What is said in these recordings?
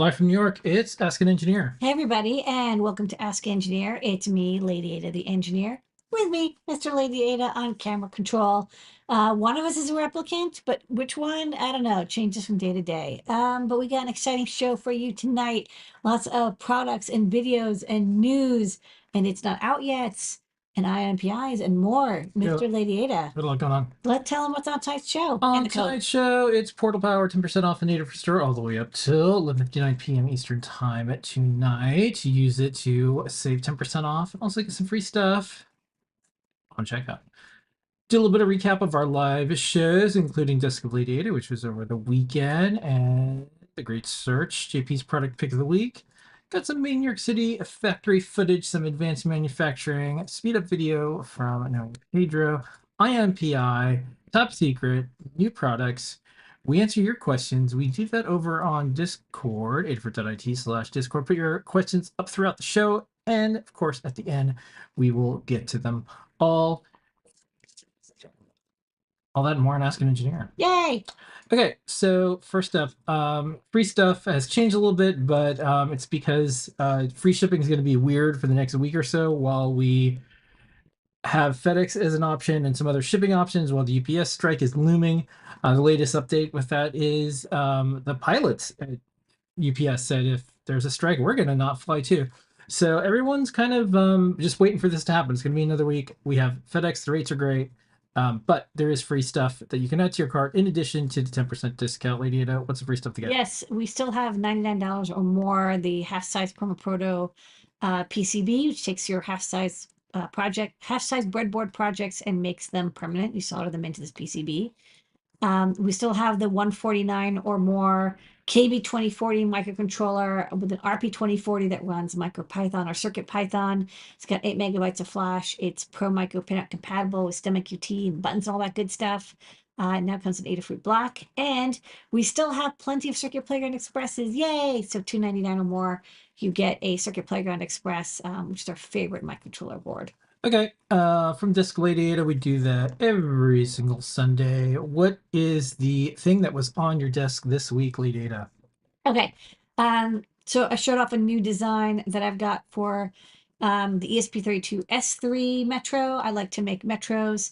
Live from New York, it's Ask an Engineer. Hey everybody, and welcome to Ask Engineer. It's me, Ladyada the engineer. With me, Mr. Ladyada on camera control. One of us is a replicant, but which one? I don't know. Changes from day to day. But we got an exciting show for you tonight. Lots of products and videos and news, and it's not out yet. And INPIs and more. Yeah, Mr. Ladyada, got a lot going on. tell them what's on tonight's show and On the code. tonight's show, it's Portal Power, 10% off the native store all the way up till 11:59 p.m. Eastern Time tonight. Use it to save 10% off and also get some free stuff on checkout. Do a little bit of recap of our live shows, including Desk of Ladyada, which was over the weekend, and The Great Search, JP's product pick of the week. Got some main New York City factory footage, some advanced manufacturing, speed up video from Pedro, IMPI, top secret, new products. We answer your questions. We do that over on Discord, adafruit.it/Discord. Put your questions up throughout the show. And of course, at the end, we will get to them all. All that and more on Ask an Engineer. Yay! Okay, so first up, free stuff has changed a little bit, but it's because free shipping is going to be weird for the next week or so while we have FedEx as an option and some other shipping options while the UPS strike is looming. The latest update with that is the pilots at UPS said if there's a strike, we're going to not fly too. So everyone's kind of just waiting for this to happen. It's going to be another week. We have FedEx, the rates are great. But there is free stuff that you can add to your cart in addition to the 10% discount. Ladyada, what's the free stuff to get? Yes, we still have $99 or more, the half size Permaproto PCB, which takes your half size breadboard projects and makes them permanent. You solder them into this PCB. We still have the 149 or more KB2040 microcontroller with an RP2040 that runs MicroPython or CircuitPython. It's got 8 megabytes of flash. It's Pro Micro Pinout compatible with STEM QT and buttons and all that good stuff. Now comes in Adafruit Black. And we still have plenty of Circuit Playground Expresses. Yay! So $2.99 or more, you get a Circuit Playground Express, which is our favorite microcontroller board. Okay, from Disc Ladyada, we do that every single Sunday. What is the thing that was on your desk this week, Ladyada? Okay. So I showed off a new design that I've got for the ESP32 S3 Metro. I like to make Metros.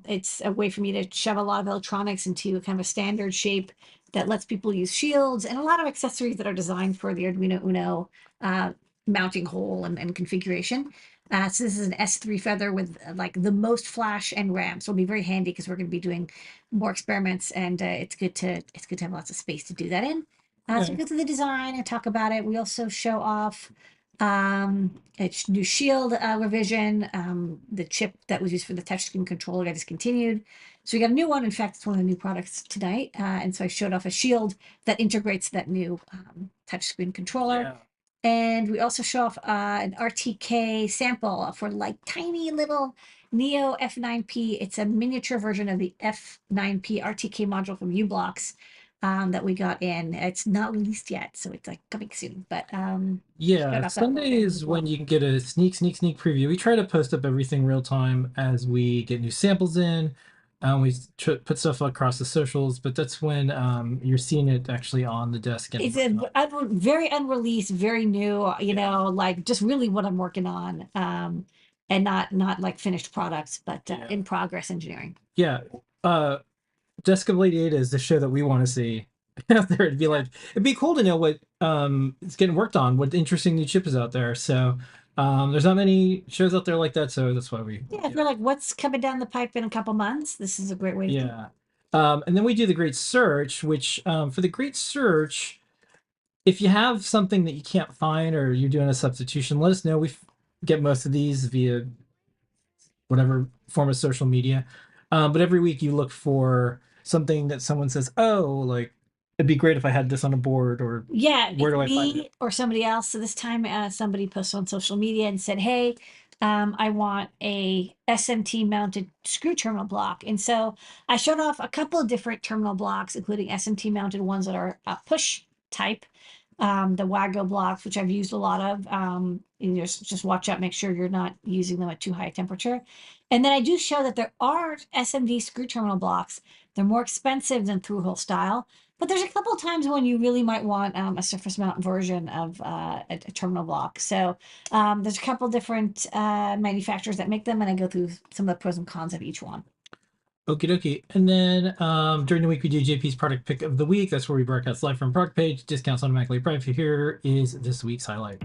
It's a way for me to shove a lot of electronics into kind of a standard shape that lets people use shields and a lot of accessories that are designed for the Arduino Uno mounting hole and configuration. So this is an S3 feather with like the most flash and RAM. So it'll be very handy because we're going to be doing more experiments, and it's good to have lots of space to do that in. So we go through the design and talk about it. We also show off a new shield revision. The chip that was used for the touchscreen controller got discontinued. So we got a new one. In fact, it's one of the new products tonight. And so I showed off a shield that integrates that new touchscreen controller. Yeah. And we also show off an RTK sample for like tiny little Neo F9P. It's a miniature version of the F9P RTK module from uBlocks that we got in. It's not released yet, so it's like coming soon. But Yeah, Sunday is when you can get a sneak preview. We try to post up everything real time as we get new samples in. We put stuff across the socials, but that's when you're seeing it actually on the desk. And it's a very unreleased, very new, you know, like just really what I'm working on. And not like finished products, but in progress engineering. Yeah. Desk of Ladyada is the show that we want to see out there. It'd be like, it'd be cool to know what is getting worked on, what interesting new chip is out there. So there's not many shows out there like that, so that's why we if you're like what's coming down the pipe in a couple months, this is a great way to do it. And then we do the Great Search, which for the Great Search, if you have something that you can't find or you're doing a substitution, let us know. We get most of these via whatever form of social media. But every week you look for something that someone says, oh, like it'd be great if I had this on a board, or Yeah, where do I find me it? or somebody else. So this time, somebody posted on social media and said, "Hey, I want a SMT mounted screw terminal block." And so I showed off a couple of different terminal blocks, including SMT mounted ones that are push type, the Wago blocks, which I've used a lot of. And just watch out, make sure you're not using them at too high a temperature. And then I do show that there are SMD screw terminal blocks. They're more expensive than through hole style. But there's a couple times when you really might want a surface mount version of a terminal block. So there's a couple different manufacturers that make them, and I go through some of the pros and cons of each one. Okie dokie. And then during the week, we do JP's product pick of the week. That's where we broadcast live from product page. Discounts automatically applied. Here is this week's highlight.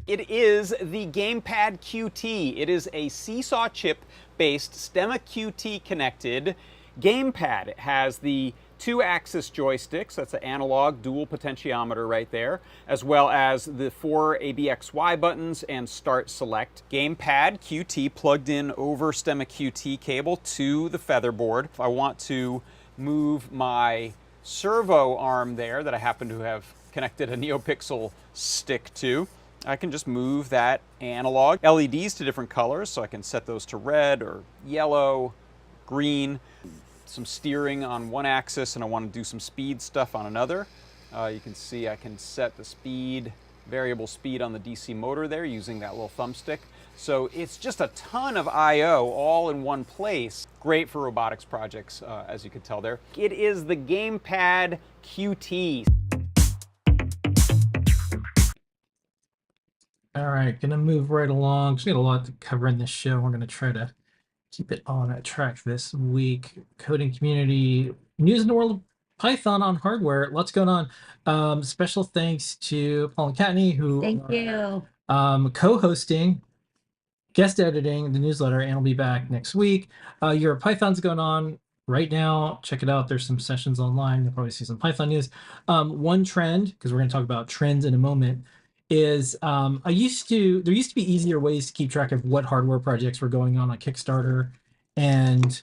It is the Gamepad QT. It is a Seesaw chip-based Stemma QT connected gamepad. It has the 2-axis joysticks, that's an analog dual potentiometer right there, as well as the 4 ABXY buttons and start select. Gamepad QT plugged in over Stemma QT cable to the featherboard. If I want to move my servo arm there that I happen to have connected a NeoPixel stick to, I can just move that analog LEDs to different colors, so I can set those to red or yellow, green. Some steering on one axis, and I want to do some speed stuff on another. You can see I can set the speed, variable speed on the DC motor there using that little thumbstick. So it's just a ton of I/O all in one place. Great for robotics projects, as you can tell there. It is the Gamepad QT. All right, gonna move right along. Just got a lot to cover in this show. We're gonna try to keep it on track this week. Coding community news in the world of Python on hardware. Lots going on. Special thanks to Paul and Kattni, who Thank you. co-hosting, guest editing the newsletter, and will be back next week. Your Python's going on right now. Check it out. There's some sessions online. You'll probably see some Python news. One trend, because we're going to talk about trends in a moment, is there used to be easier ways to keep track of what hardware projects were going on Kickstarter and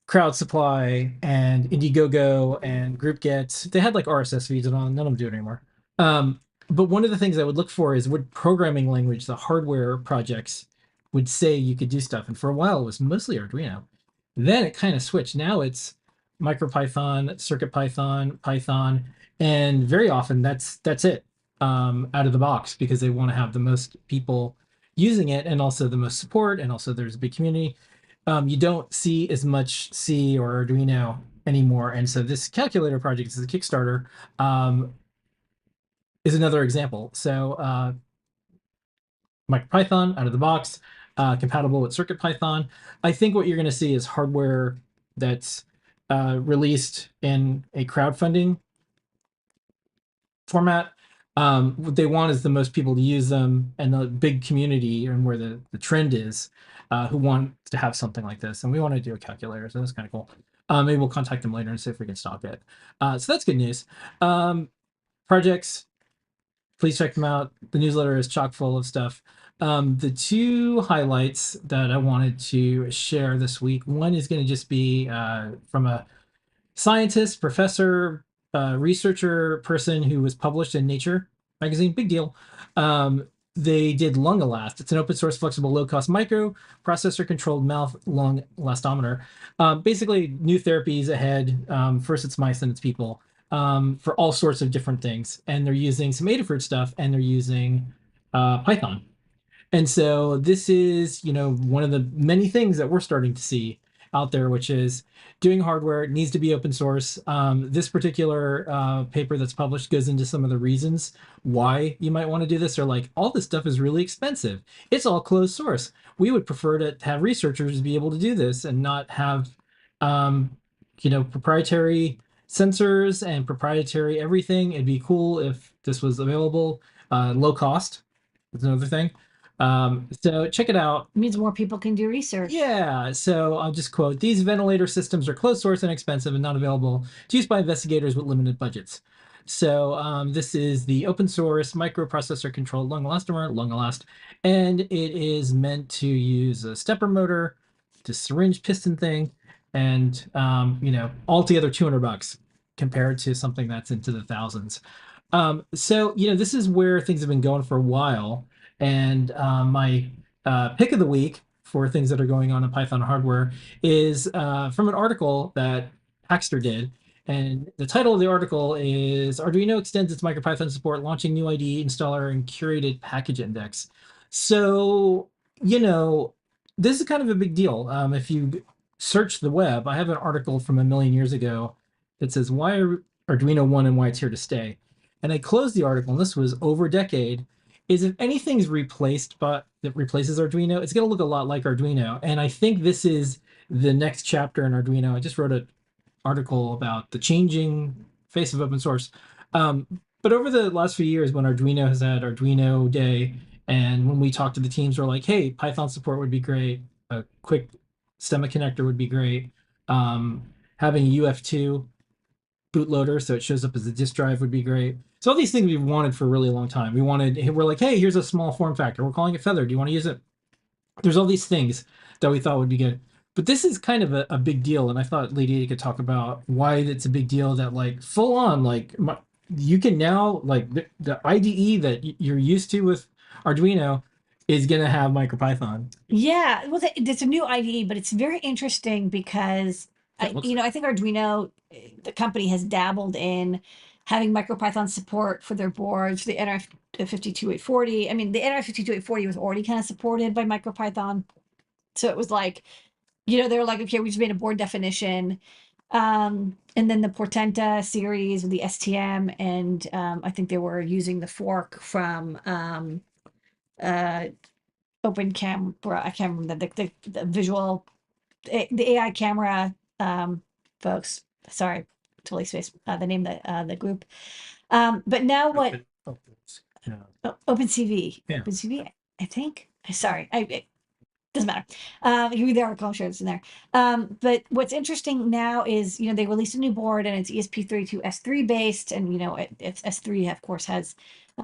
Crowd Supply and Indiegogo and GroupGet. They had like RSS feeds and all. None of them do it anymore. But one of the things I would look for is what programming language the hardware projects would say you could do stuff. And for a while, it was mostly Arduino. Then it kind of switched. Now it's MicroPython, CircuitPython, Python, and very often that's it out of the box, because they want to have the most people using it and also the most support, and also there's a big community. You don't see as much C or Arduino anymore, and so this calculator project is a Kickstarter, is another example. So MicroPython out of the box, compatible with CircuitPython. I think what you're going to see is hardware that's released in a crowdfunding format. What they want is the most people to use them, and the big community, and where the trend is, who want to have something like this. And we want to do a calculator, so that's kind of cool. Maybe we'll contact them later and see if we can stock it. So that's good news. Projects, please check them out. The newsletter is chock full of stuff. The two highlights that I wanted to share this week, one is going to just be from a scientist, professor, researcher person who was published in Nature magazine. Big deal. They did LungElast. It's an open source, flexible, low cost microprocessor controlled mouth lung elastometer. Basically, new therapies ahead. First, it's mice, then it's people, for all sorts of different things. And they're using some Adafruit stuff, and they're using Python. And so this is, one of the many things that we're starting to see out there, which is doing hardware needs to be open source. This particular paper that's published goes into some of the reasons why you might want to do this. They're like, all this stuff is really expensive. It's all closed source. We would prefer to have researchers be able to do this and not have, proprietary sensors and proprietary everything. It'd be cool if this was available. Low cost is another thing. So check it out. It means more people can do research. Yeah, so I'll just quote, these ventilator systems are closed source and expensive and not available to use by investigators with limited budgets. So this is the open source microprocessor controlled lung elastomer, LungElast, and it is meant to use a stepper motor, the syringe piston thing, and altogether $200 compared to something that's into the thousands. So this is where things have been going for a while. And my pick of the week for things that are going on in Python hardware is from an article that Hackster did. And the title of the article is Arduino extends its MicroPython support, launching new IDE installer and curated package index. So, this is kind of a big deal. If you search the web, I have an article from a million years ago that says why are Arduino won and why it's here to stay. And I closed the article, and this was over a decade. Is if anything's replaced but that replaces Arduino, it's going to look a lot like Arduino. And I think this is the next chapter in Arduino. I just wrote an article about the changing face of open source. But over the last few years, when Arduino has had Arduino Day, and when we talked to the teams, we're like, hey, Python support would be great. A quick stemma connector would be great. Having a UF2 bootloader so it shows up as a disk drive would be great. So all these things we've wanted for a really long time. We're like, hey, here's a small form factor. We're calling it Feather. Do you want to use it? There's all these things that we thought would be good. But this is kind of a big deal. And I thought Ladyada could talk about why it's a big deal that like full on, like you can now like the IDE that you're used to with Arduino is going to have MicroPython. Yeah, well, it's a new IDE, but it's very interesting because Yeah, it looks I think Arduino, the company, has dabbled in having MicroPython support for their boards, the NR52840. I mean, the NR52840 was already kind of supported by MicroPython, so it was like, they were like, okay, we just made a board definition. And then the Portenta series with the STM, and I think they were using the fork from Open Camera. I can't remember the visual, the AI camera folks. Sorry, totally spaced the name of the group. But now what? Yeah. OpenCV. Yeah. OpenCV, I think. Sorry, it doesn't matter. You read the article, I'm sure it's in there. But what's interesting now is, they released a new board and it's ESP32 S3 based. And, it's S3, of course, has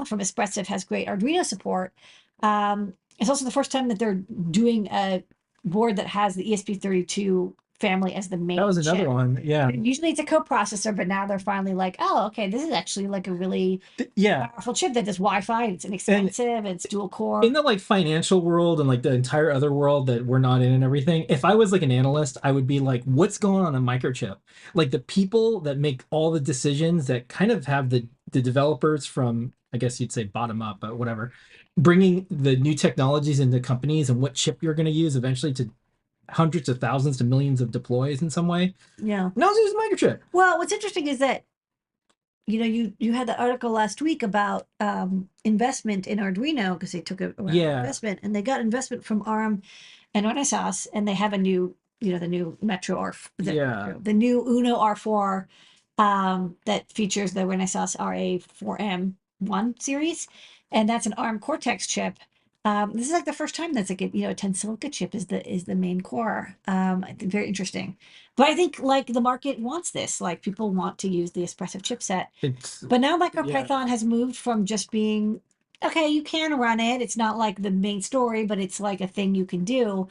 from Espressif has great Arduino support. It's also the first time that they're doing a board that has the ESP32 family as the main That was another chip. one. Yeah. Usually it's a coprocessor, but now they're finally like, oh, okay, this is actually like a really powerful chip that does Wi-Fi. It's inexpensive. And it's dual core. In the like financial world and like the entire other world that we're not in and everything, if I was like an analyst, I would be like, what's going on in microchip? Like the people that make all the decisions that kind of have the developers from, I guess you'd say bottom up, but whatever, bringing the new technologies into companies and what chip you're going to use eventually to hundreds of thousands to millions of deploys in some way. Yeah. Now it's using microchip. Well, what's interesting is that, you had that article last week about investment in Arduino because they took a investment, and they got investment from ARM and Renesas, and they have a new, the new Metro the new Uno R4 that features the Renesas RA4M1 series, and that's an ARM Cortex chip. This is like the first time that's like a Tensilica chip is the main core. I think very interesting. But I think like the market wants this. Like people want to use the Espressif chipset. But now MicroPython has moved from just being okay, you can run it. It's not like the main story, but it's like a thing you can do.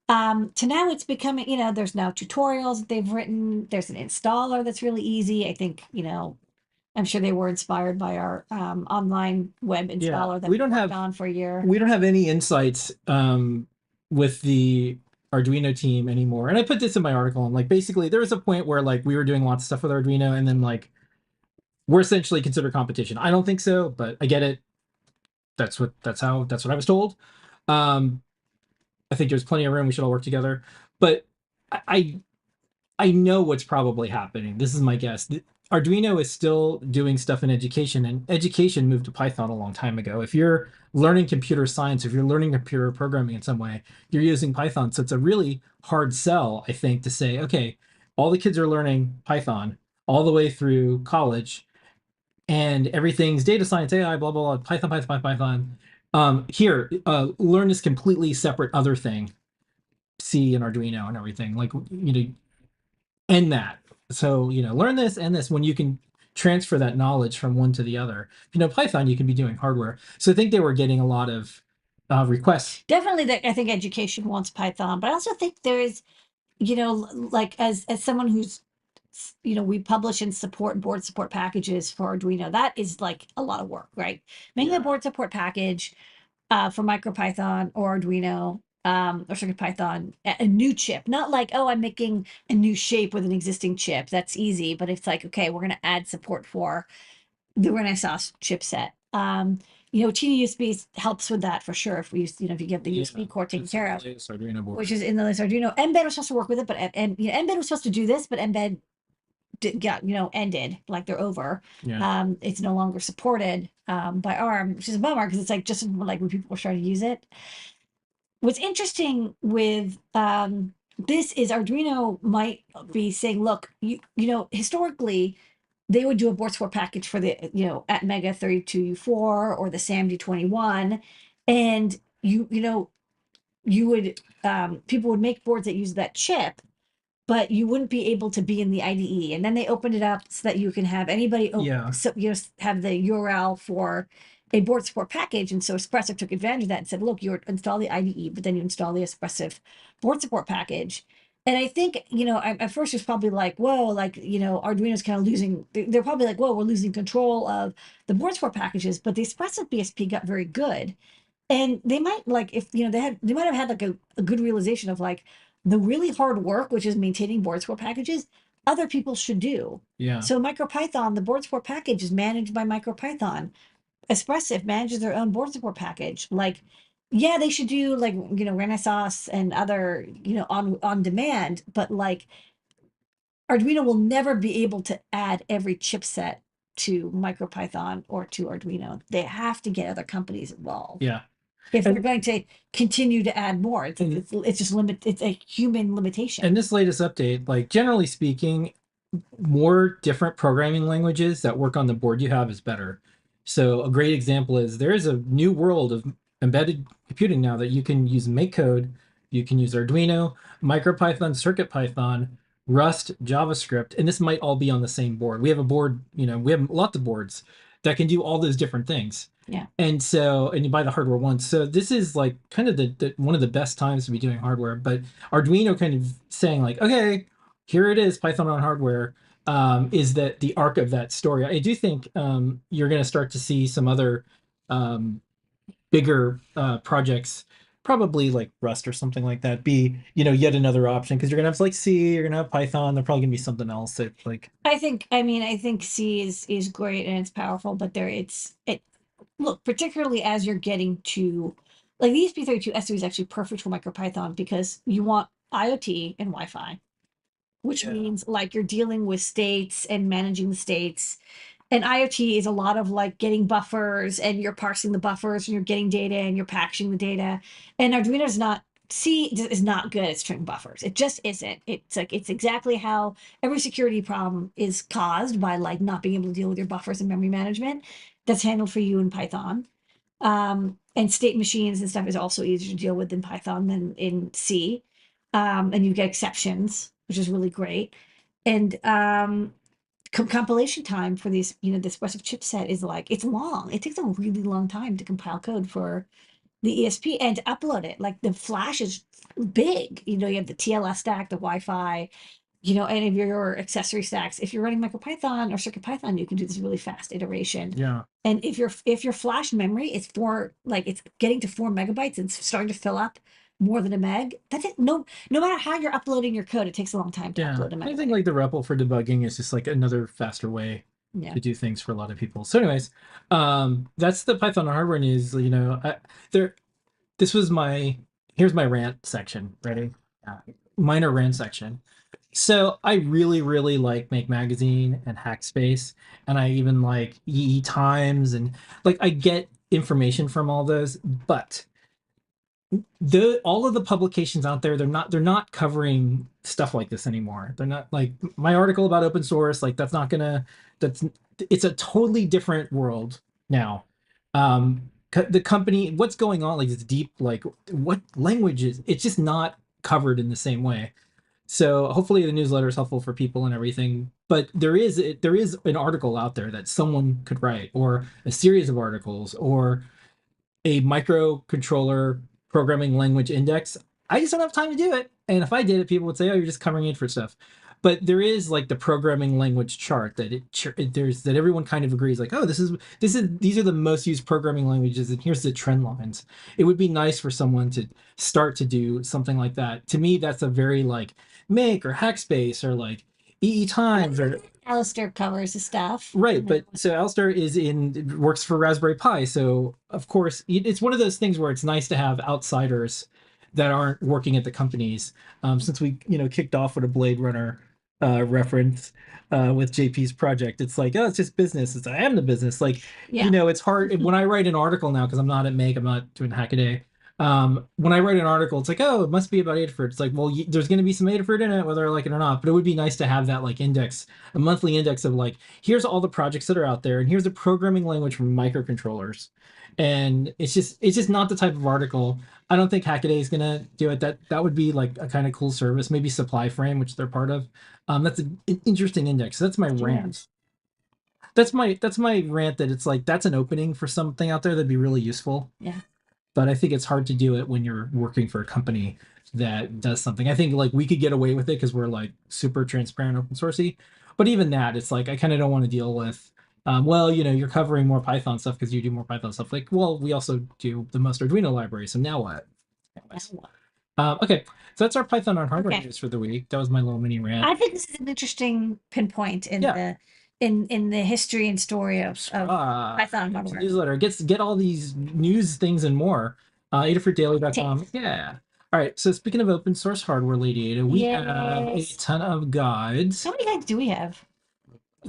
To now it's becoming, there's now tutorials that they've written. There's an installer that's really easy. I think, I'm sure they were inspired by our online web installer that we worked on for a year. We don't have any insights with the Arduino team anymore. And I put this in my article. And like basically there was a point where like we were doing lots of stuff with Arduino and then like we're essentially considered competition. I don't think so, but I get it. That's what I was told. I think there's plenty of room. We should all work together. But I know what's probably happening. This is my guess. Arduino is still doing stuff in education, and education moved to Python a long time ago. If you're learning computer science, if you're learning computer programming in some way, you're using Python. So it's a really hard sell, I think, to say, okay, all the kids are learning Python all the way through college, and everything's data science, AI, blah, blah, blah, Python. Here, learn this completely separate other thing, C and Arduino and everything. Like, end that. So, learn this and this when you can transfer that knowledge from one to the other. Python, you can be doing hardware. So I think they were getting a lot of requests. Definitely, I think education wants Python, but I also think there is, like as someone who's, we publish and support board support packages for Arduino. That is like a lot of work, right? Making a board support package for MicroPython or Arduino or CircuitPython, a new chip, not like, oh, I'm making a new shape with an existing chip. That's easy, but it's like, okay, we're going to add support for the Renesas chipset. TinyUSB helps with that for sure. If we use, if you get the USB core taken care of, which is in the Arduino. Mbed was supposed to work with it, but Mbed was supposed to do this, but Mbed got, ended, like they're over. Yeah. It's no longer supported by ARM, which is a bummer because it's like just like when people were starting to use it. What's interesting with this is Arduino might be saying, look, historically they would do a board support package for the, at Mega 32U4 or the SAMD21. And you would, people would make boards that use that chip, but you wouldn't be able to be in the IDE. And then they opened it up so that you can have anybody, Yeah. so, have the URL for a board support package. And so Espressif took advantage of that and said, look, you install the IDE, but then you install the Espressif board support package. And I think, at first it's probably like, whoa, like, Arduino's kind of losing, they're probably like, whoa, we're losing control of the board support packages, but the Espressif BSP got very good. And they might like, if, they might have had like a good realization of like the really hard work, which is maintaining board support packages, other people should do. Yeah. So MicroPython, the board support package is managed by MicroPython. Espressif manages their own board support package. Like, yeah, they should do like, Renaissance and other, on demand, but like Arduino will never be able to add every chipset to MicroPython or to Arduino. They have to get other companies involved. Yeah. If they're going to continue to add more, it's just it's a human limitation. And this latest update, like generally speaking, more different programming languages that work on the board you have is better. So a great example is there is a new world of embedded computing now that you can use MakeCode, you can use Arduino, MicroPython, CircuitPython, Rust, JavaScript, and this might all be on the same board. We have a board, we have lots of boards that can do all those different things. Yeah. And you buy the hardware once. So this is like kind of the one of the best times to be doing hardware. But Arduino kind of saying like, okay, here it is, Python on hardware, is that the arc of that story. I do think you're going to start to see some other bigger projects, probably like Rust or something like that, be yet another option, because you're gonna have like C, you're gonna have Python, they're probably gonna be something else that like. I think C is great and it's powerful, but look, particularly as you're getting to like the ESP32S3 is actually perfect for MicroPython because you want IoT and Wi-Fi, which means like you're dealing with states and managing the states. And IoT is a lot of like getting buffers and you're parsing the buffers and you're getting data and you're packaging the data. And Arduino is not good at string buffers. It just isn't. It's exactly how every security problem is caused by like not being able to deal with your buffers and memory management. That's handled for you in Python. And state machines and stuff is also easier to deal with in Python than in C. And you get exceptions, which is really great. And compilation time for these, the Espressif chipset is like, it's long. It takes a really long time to compile code for the ESP and to upload it. Like the flash is big. You have the TLS stack, the Wi-Fi, any of your accessory stacks. If you're running MicroPython or CircuitPython, you can do this really fast iteration. Yeah. And if your flash memory is it's getting to 4 megabytes and starting to fill up more than a meg, that's it. No matter how you're uploading your code, it takes a long time to upload a megabyte. I think like the REPL for debugging is just like another faster way to do things for a lot of people. So anyways, that's the Python hardware news. This was here's my rant section. Ready? Minor rant section. So I really, really like Make Magazine and Hackspace, and I even like EE Times, and like I get information from all those, but all of the publications out there, they're not covering stuff like this anymore. They're not like my article about open source, like it's a totally different world now. The company, what's going on, like it's deep, like what languages, it's just not covered in the same way. So hopefully the newsletter is helpful for people and everything, but there is an article out there that someone could write, or a series of articles, or a microcontroller programming language index. I just don't have time to do it. And if I did it, people would say, oh, you're just covering it for stuff. But there is like the programming language chart that everyone kind of agrees, like, oh, these are the most used programming languages, and here's the trend lines. It would be nice for someone to start to do something like that. To me, that's a very like Make or Hackspace or like EE Times or Alistair covers the stuff. Right, but so Alistair works for Raspberry Pi, so of course it's one of those things where it's nice to have outsiders that aren't working at the companies. Since we kicked off with a Blade Runner reference with JP's project. It's like, oh, it's just business. It's I am the business. Like, Yeah. you know, it's hard when I write an article now because I'm not at Make, I'm not doing Hackaday. When I write an article, it's like, oh, it must be about Adafruit. It's like, well, there's going to be some Adafruit in it, whether I like it or not. But it would be nice to have that like index, a monthly index of like, here's all the projects that are out there, and here's a programming language for microcontrollers. And it's just not the type of article. I don't think Hackaday is gonna do it. That would be like a kind of cool service. Maybe Supply Frame, which they're part of. That's an interesting index. That's my rant. That's my rant. That it's like that's an opening for something out there that'd be really useful. Yeah. But I think it's hard to do it when you're working for a company that does something. I think like we could get away with it because we're like super transparent, open sourcey. But even that, it's like I kind of don't want to deal with. Well, you know, you're covering more Python stuff because you do more Python stuff. Like, well, we also do the most Arduino library. So now what? Anyways. Okay, so that's our Python on hardware news for the week. That was my little mini rant. I think this is an interesting pinpoint in the history and story of Python hardware. Newsletter get all these news things and more. Adafruitdaily.com. Yeah. All right. So speaking of open source hardware, Ladyada, we have a ton of guides. How many guides do we have?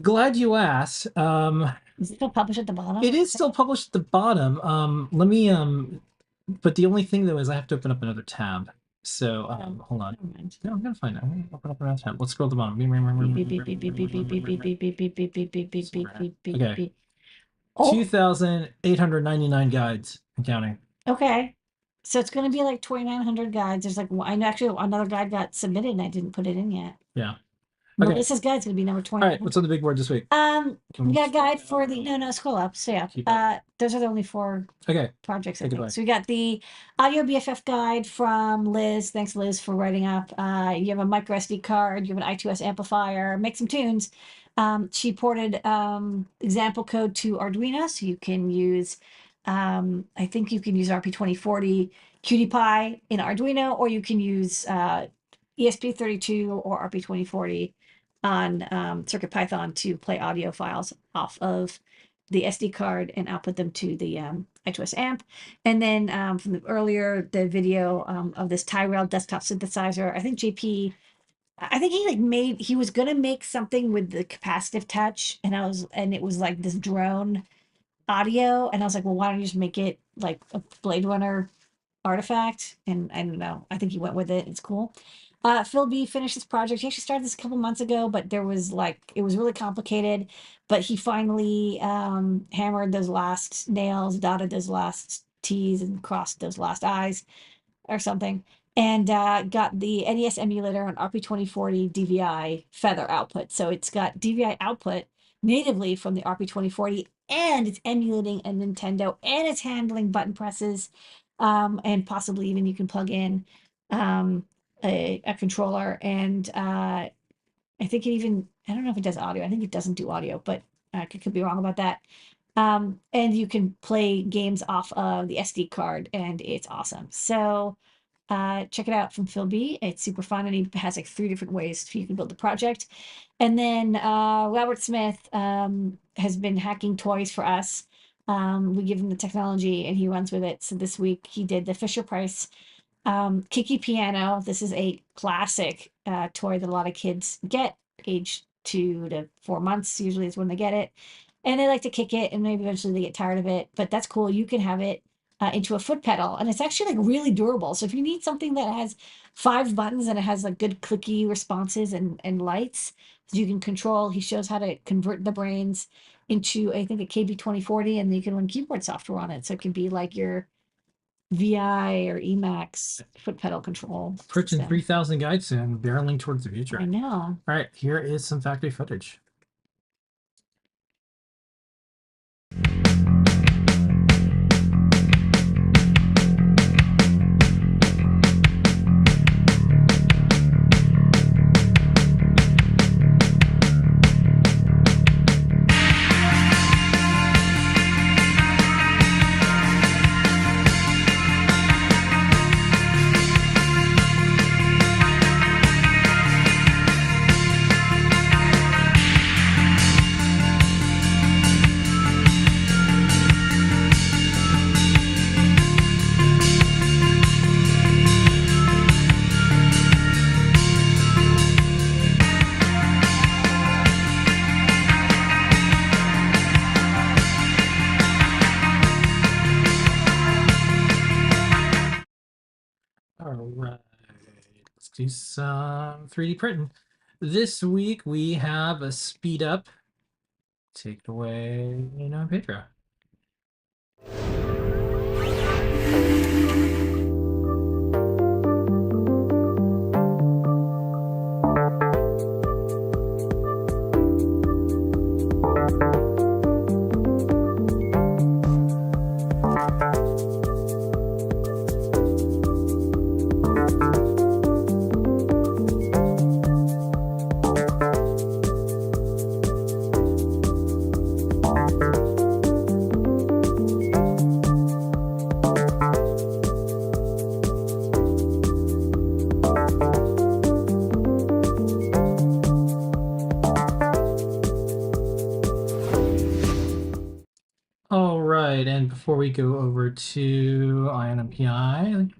Glad you asked. Is it still published at the bottom? It is still published at the bottom. Let me but the only thing though is I have to open up another tab. So hold on. No, I'm gonna find it. I'm gonna open up another tab. Let's scroll to the bottom. Okay. 2,899 guides and counting. Okay. So it's gonna be like 2,900 guides. There's like I know actually another guide got submitted and I didn't put it in yet. Yeah. Okay. Melissa's guide's gonna be number 20. All right. What's on the big board this week? We got a guide for the no scroll up. So yeah, those are the only 4 projects. I think. So we got the Audio BFF guide from Liz. Thanks, Liz, for writing up. You have a micro SD card. You have an I2S amplifier. Make some tunes. She ported example code to Arduino, so you can use. I think you can use RP2040 QT Py in Arduino, or you can use ESP32 or RP2040 on CircuitPython to play audio files off of the SD card and output them to the I2S amp. And then from the video of this Tyrell desktop synthesizer, I think JP, I think he was gonna make something with the capacitive touch, and it was like this drone audio, and I was like, well, why don't you just make it like a Blade Runner artifact? And I don't know, I think he went with it. It's cool. Phil B finished this project. He actually started this a couple months ago, but it was really complicated. But he finally hammered those last nails, dotted those last T's, and crossed those last I's or something, and got the NES emulator on RP2040 DVI feather output. So it's got DVI output natively from the RP2040, and it's emulating a Nintendo, and it's handling button presses, and possibly even you can plug in a controller, and I think it even, I don't know if it does audio. I think it doesn't do audio, but I could be wrong about that. And you can play games off of the SD card, and it's awesome. So check it out from Phil B. It's super fun, and he has like 3 different ways you can build the project. And then Robert Smith has been hacking toys for us. We give him the technology, and he runs with it. So this week he did the Fisher-Price Kiki piano. This is a classic toy that a lot of kids get, age 2 to 4 months usually is when they get it, and they like to kick it, and maybe eventually they get tired of it, but that's cool. You can have it into a foot pedal, and it's actually like really durable. So if you need something that has 5 buttons and it has like good clicky responses and lights that you can control, he shows how to convert the brains into, I think, a KB2040, and then you can run keyboard software on it, so it can be like your VI or Emacs foot pedal control. Approaching 3,000 guides soon, barreling towards the future. I know. All right, here is some factory footage. do some 3D printing. This week we have a speed up. Take it away, Pedro. All right, and before we go over to Ion MPI,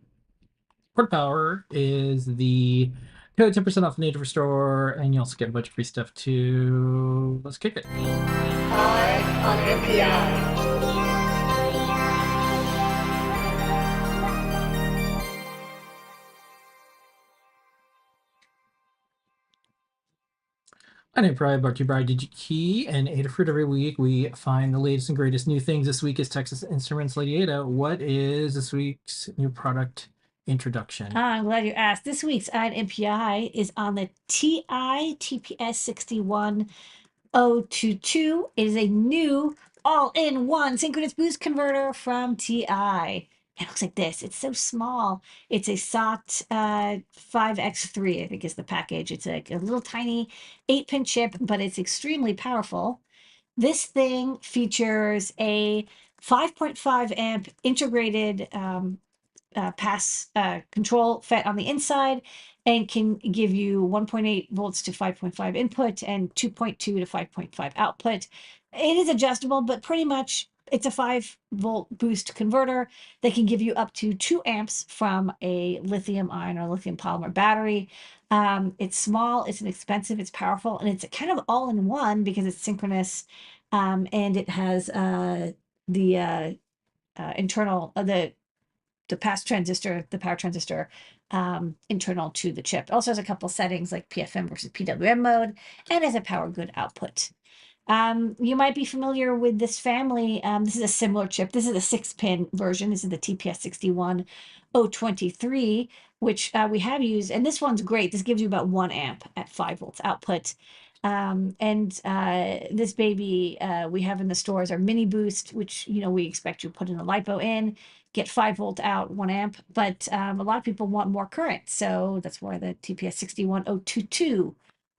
Port Power is the code 10% off Native Restore, and you also get a bunch of free stuff too. Let's kick it. On MPI. My name is Brian, brought to you by DigiKey and Adafruit. Every week we find the latest and greatest new things. This week is Texas Instruments Ladyada. What is this week's new product introduction? I'm glad you asked. This week's MPI is on the TI TPS 61022. It is a new all-in-one synchronous boost converter from TI. It looks like this. It's so small. It's a SOT 5X3, I think is the package. It's a little tiny 8-pin chip, but it's extremely powerful. This thing features a 5.5 amp integrated pass control FET on the inside and can give you 1.8 volts to 5.5 input and 2.2 to 5.5 output. It is adjustable, but pretty much it's a 5-volt boost converter that can give you up to 2 amps from a lithium ion or lithium polymer battery. It's small, it's inexpensive, it's powerful, and it's kind of all in one because it's synchronous, and it has the internal the pass transistor, the power transistor, internal to the chip. Also has a couple settings like PFM versus PWM mode, and has a power good output. You might be familiar with this family. This is a similar chip. This is a 6-pin version. This is the TPS 61023, which we have used. And this one's great. This gives you about 1 amp at 5 volts output. This baby we have in the stores are mini boost, which we expect you to put in a LiPo in, get 5-volt out, 1 amp. But a lot of people want more current, so that's why the TPS 61022,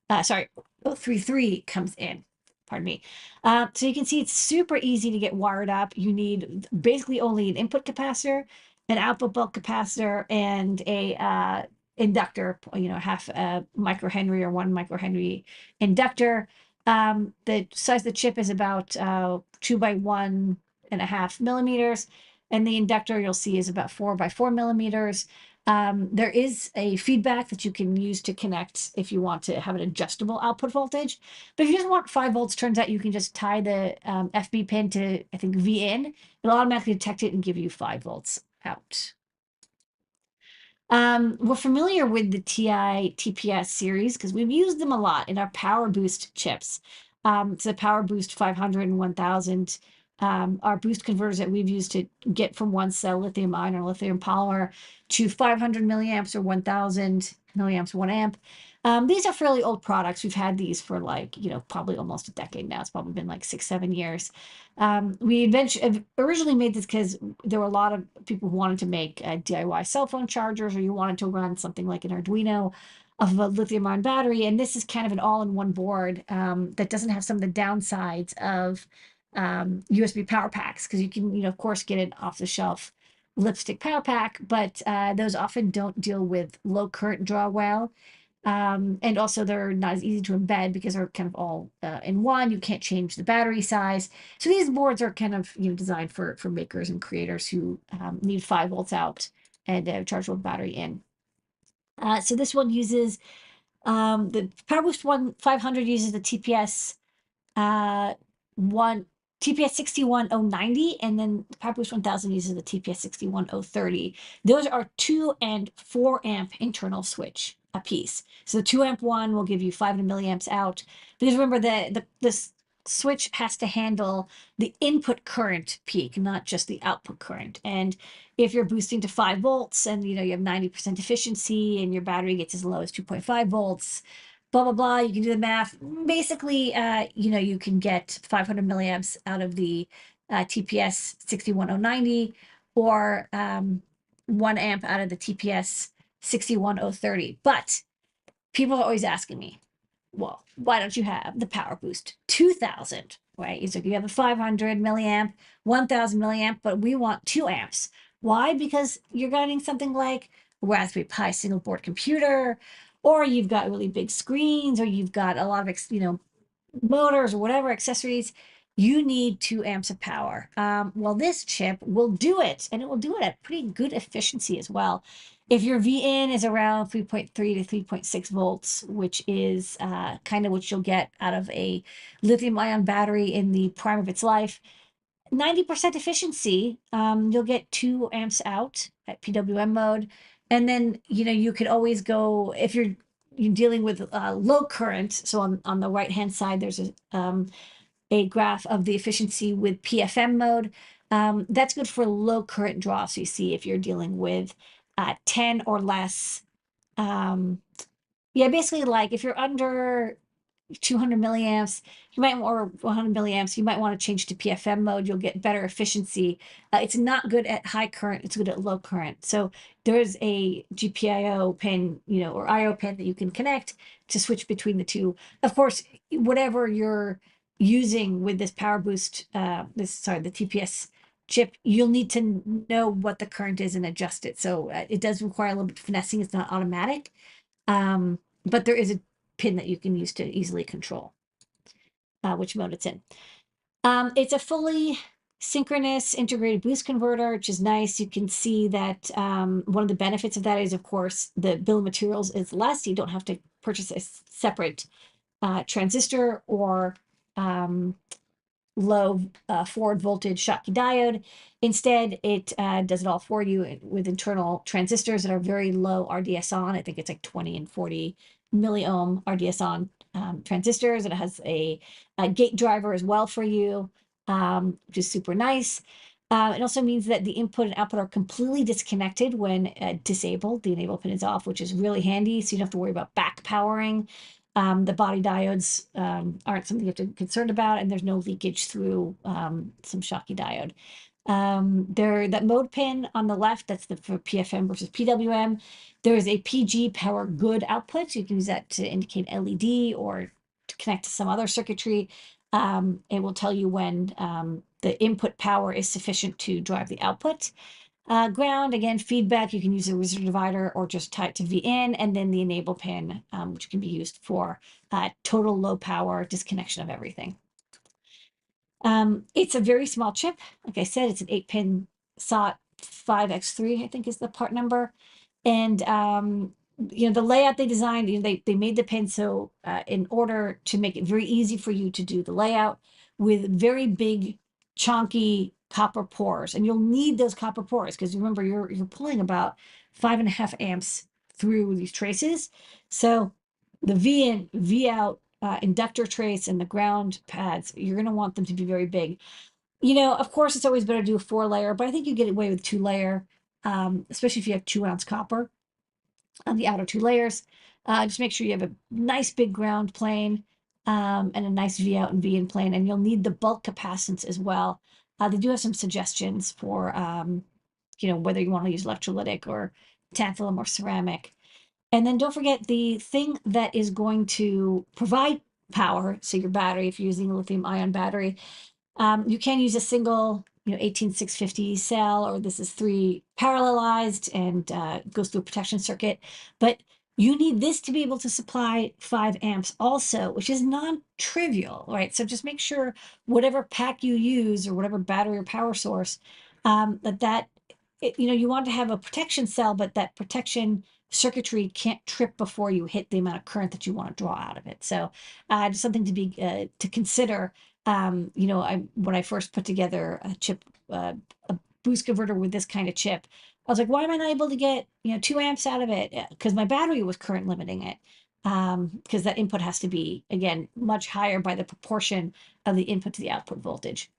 033 comes in. Pardon me. So you can see it's super easy to get wired up. You need basically only an input capacitor, an output bulk capacitor, and a inductor, half a microhenry or 1 microhenry inductor. The size of the chip is about 2 by 1.5 millimeters, and the inductor you'll see is about 4 by 4 millimeters. There is a feedback that you can use to connect if you want to have an adjustable output voltage. But if you just want 5 volts, turns out you can just tie the FB pin to, I think, V in. It'll automatically detect it and give you 5 volts out. We're familiar with the TI TPS series because we've used them a lot in our Power Boost chips. It's the Power Boost 500 and 1000. Our boost converters that we've used to get from 1 cell lithium ion or lithium polymer to 500 milliamps or 1000 milliamps, 1 amp. These are fairly old products. We've had these for probably almost a decade now. It's probably been like 6-7 years. We originally made this because there were a lot of people who wanted to make DIY cell phone chargers, or you wanted to run something like an Arduino of a lithium ion battery. And this is kind of an all-in-one board that doesn't have some of the downsides of USB power packs, because you can, of course, get an off-the-shelf lipstick power pack, but those often don't deal with low current draw well. And also they're not as easy to embed because they're kind of all in one. You can't change the battery size. So these boards are kind of designed for makers and creators who need 5 volts out and a chargeable battery in. So this one uses the PowerBoost 500 uses the TPS TPS 61090, and then the PowerBoost 1000 uses the TPS 61030. Those are 2 and 4 amp internal switch a piece. So the 2 amp one will give you 500 milliamps out. Because remember this switch has to handle the input current peak, not just the output current. And if you're boosting to 5 volts and you have 90% efficiency and your battery gets as low as 2.5 volts, blah blah blah, you can do the math. Basically, you can get 500 milliamps out of the TPS 61090 or 1 amp out of the TPS 61030. But people are always asking me, well, why don't you have the Power Boost 2000? Right? So you have a 500 milliamp, 1000 milliamp, but we want 2 amps. Why? Because you're getting something like a Raspberry Pi single board computer, or you've got really big screens, or you've got a lot of motors or whatever accessories. You need 2 amps of power. Well, this chip will do it, and it will do it at pretty good efficiency as well. If your VN is around 3.3 to 3.6 volts, which is kind of what you'll get out of a lithium ion battery in the prime of its life, 90% efficiency, you'll get 2 amps out at PWM mode. And then, you could always go, if you're dealing with low current. So on the right-hand side, there's a graph of the efficiency with PFM mode. That's good for low current draw. So you see if you're dealing with 10 or less. Yeah, basically like if you're under 200 milliamps, you might or 100 milliamps, you might want to change to PFM mode. You'll get better efficiency. It's not good at high current. It's good at low current. So there's a GPIO pin, or IO pin that you can connect to switch between the two. Of course, whatever you're using with this Power Boost, the TPS chip, you'll need to know what the current is and adjust it. So it does require a little bit of finessing. It's not automatic. But there is a pin that you can use to easily control which mode it's in. It's a fully synchronous integrated boost converter, which is nice. You can see that one of the benefits of that is, of course, the bill of materials is less. You don't have to purchase a separate transistor or low forward voltage Schottky diode. Instead, it does it all for you with internal transistors that are very low RDS on. I think it's like 20 and 40 milliohm RDS on transistors. And it has a gate driver as well for you, which is super nice. It also means that the input and output are completely disconnected when disabled. The enable pin is off, which is really handy. So you don't have to worry about back powering. The body diodes aren't something you have to be concerned about, and there's no leakage through some Schottky diode. That mode pin on the left, that's for PFM versus PWM. There is a PG power good output. So you can use that to indicate LED or to connect to some other circuitry. It will tell you when the input power is sufficient to drive the output. Ground, again, feedback, you can use a resistor divider or just tie it to VN, and then the enable pin, which can be used for total low power disconnection of everything. It's a very small chip. Like I said, it's an 8-pin SOT 5x3, I think is the part number. And the layout they designed, they made the pin so in order to make it very easy for you to do the layout with very big, chunky copper pores. And you'll need those copper pores because remember, you're pulling about 5.5 amps through these traces. So the V in, V out inductor trace and the ground pads, you're going to want them to be very big. Of course, it's always better to do a 4-layer, but I think you get away with 2-layer, especially if you have 2-ounce copper on the outer 2 layers. Just make sure you have a nice big ground plane and a nice V out and V in plane, and you'll need the bulk capacitance as well. They do have some suggestions for, whether you want to use electrolytic or tantalum or ceramic. And then don't forget the thing that is going to provide power, so your battery, if you're using a lithium ion battery, you can use a single 18650 cell, or this is 3 parallelized and goes through a protection circuit. But you need this to be able to supply 5 amps also, which is non-trivial, right? So just make sure whatever pack you use or whatever battery or power source, you want to have a protection cell, but that protection circuitry can't trip before you hit the amount of current that you want to draw out of it. So just something to be to consider. When I first put together a chip, a boost converter with this kind of chip, was like, why am I not able to get, 2 amps out of it? Because my battery was current limiting it. Because that input has to be, again, much higher by the proportion of the input to the output voltage.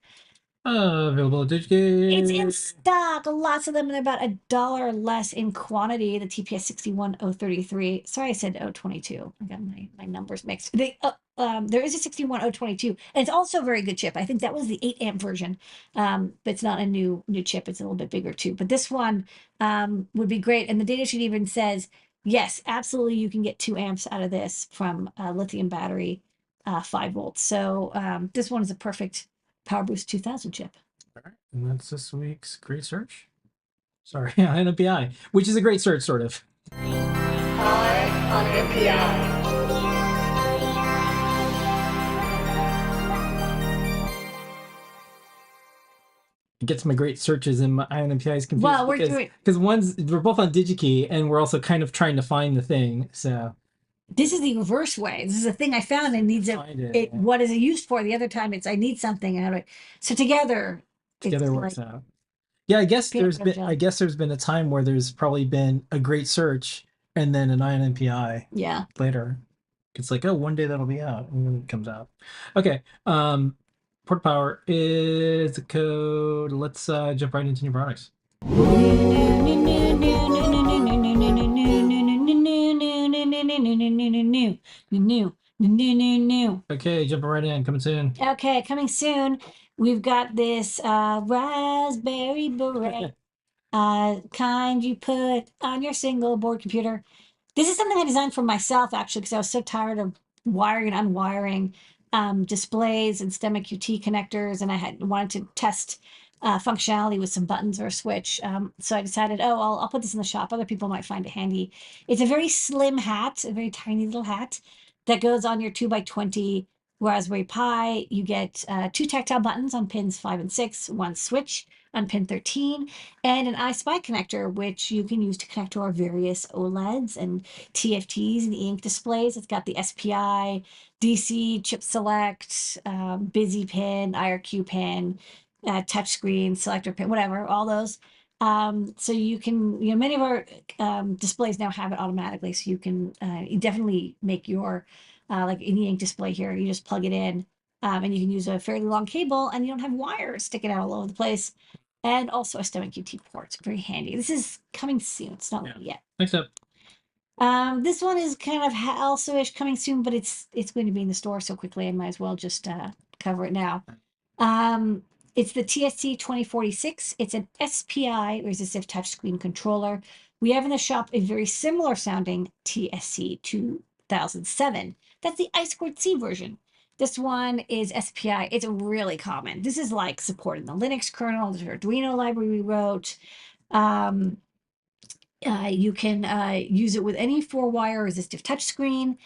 Available digit. It's in stock. Lots of them. They're about $1 less in quantity. The TPS 61033. Sorry, I said 022. I got my numbers mixed. There is a 61022, and it's also a very good chip. I think that was the 8 amp version. But it's not a new chip. It's a little bit bigger too. But this one would be great. And the data sheet even says, yes, absolutely, you can get 2 amps out of this from a lithium battery, 5 volts. So this one is a perfect Power Boost 2000 chip. All right, and that's this week's great search. Sorry, NPI, which is a great search, sort of. High on NPI. It gets my great searches and my NPIs confused. Well, we're doing. Because we're both on DigiKey and we're also kind of trying to find the thing. So This is the reverse way. This is a thing I found and needs find it. what is it used for? The other time it's I need something and how do I, so together Together it's works like, out. Yeah, I guess Peanut there's butter been jelly. there's been a time where there's probably been a great search and then an INMPI yeah. later. It's like, oh, one day that'll be out, and then it comes out. Okay. Port power is the code. Let's jump right into new products. Okay, jumping right in, coming soon. Okay, coming soon. We've got this raspberry beret kind you put on your single board computer. This is something I designed for myself actually because I was so tired of wiring and unwiring displays and STEMMA QT connectors, and I had wanted to test functionality with some buttons or a switch. So I decided, oh, I'll put this in the shop. Other people might find it handy. It's a very slim hat, a very tiny little hat that goes on your 2x20 Raspberry Pi. You get 2 tactile buttons on pins 5 and 6, one switch on pin 13, and an iSpy connector, which you can use to connect to our various OLEDs and TFTs and e-ink displays. It's got the SPI, DC, chip select, busy pin, IRQ pin, touchscreen, selector pin, whatever, all those. So you can, many of our displays now have it automatically. So you can definitely make your, like an e-ink display here, you just plug it in and you can use a fairly long cable and you don't have wires sticking out all over the place. And also a STEMMA QT port, very handy. This is coming soon. It's not ready yet. Next up. This one is kind of also-ish coming soon, but it's going to be in the store so quickly I might as well just cover it now. It's the TSC 2046. It's an SPI resistive touchscreen controller. We have in the shop a very similar sounding TSC 2007. That's the I2C version. This one is SPI. It's really common. This is like supported in the Linux kernel, the Arduino library we wrote. You can use it with any 4-wire resistive touchscreen.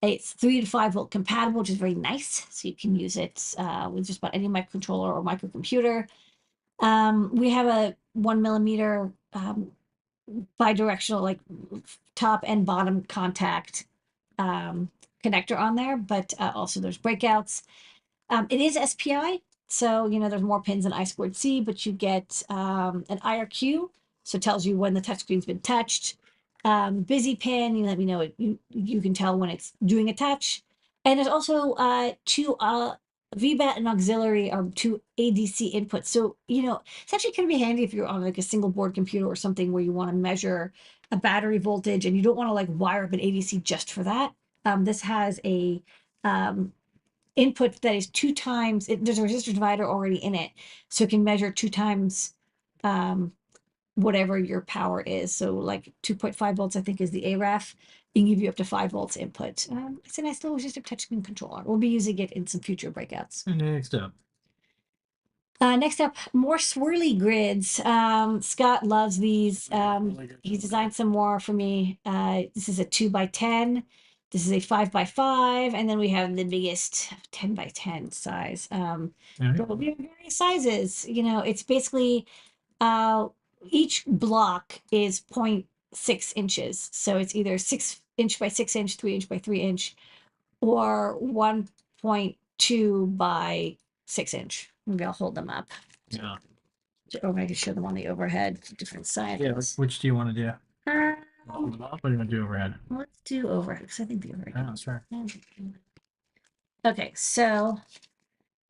It's 3 to 5 volt compatible, which is very nice. So you can use it with just about any microcontroller or microcomputer. We have a 1mm bidirectional, like top and bottom contact connector on there, but also there's breakouts. It is SPI, so there's more pins than I2C, but you get an IRQ, so it tells you when the touchscreen's been touched. Busy pin, you let me know you can tell when it's doing a touch. And there's also 2 VBAT and auxiliary are 2 ADC inputs. So it's actually going to be handy if you're on like a single board computer or something where you want to measure a battery voltage and you don't want to like wire up an ADC just for that. This has a input that is 2 times, there's a resistor divider already in it, so it can measure 2 times whatever your power is. So like 2.5 volts, I think, is the AREF. It can give you up to 5 volts input. It's a nice little resistive touchscreen controller. We'll be using it in some future breakouts. Next up. Next up, more swirly grids. Scott loves these. He's designed some more for me. This is a 2x10. This is a 5x5, and then we have the biggest 10x10 size. But we have various sizes. It's basically each block is 0.6 inches. So it's either 6 inch by 6 inch, 3 inch by 3 inch, or 1.2 by 6 inch. Maybe I'll hold them up. Yeah. Or I could show them on the overhead for different Yeah, sizes. which do you want to do? Um, Up, or do you want to do overhead? let's do overhead because I think the overhead. Oh, sure. Okay, so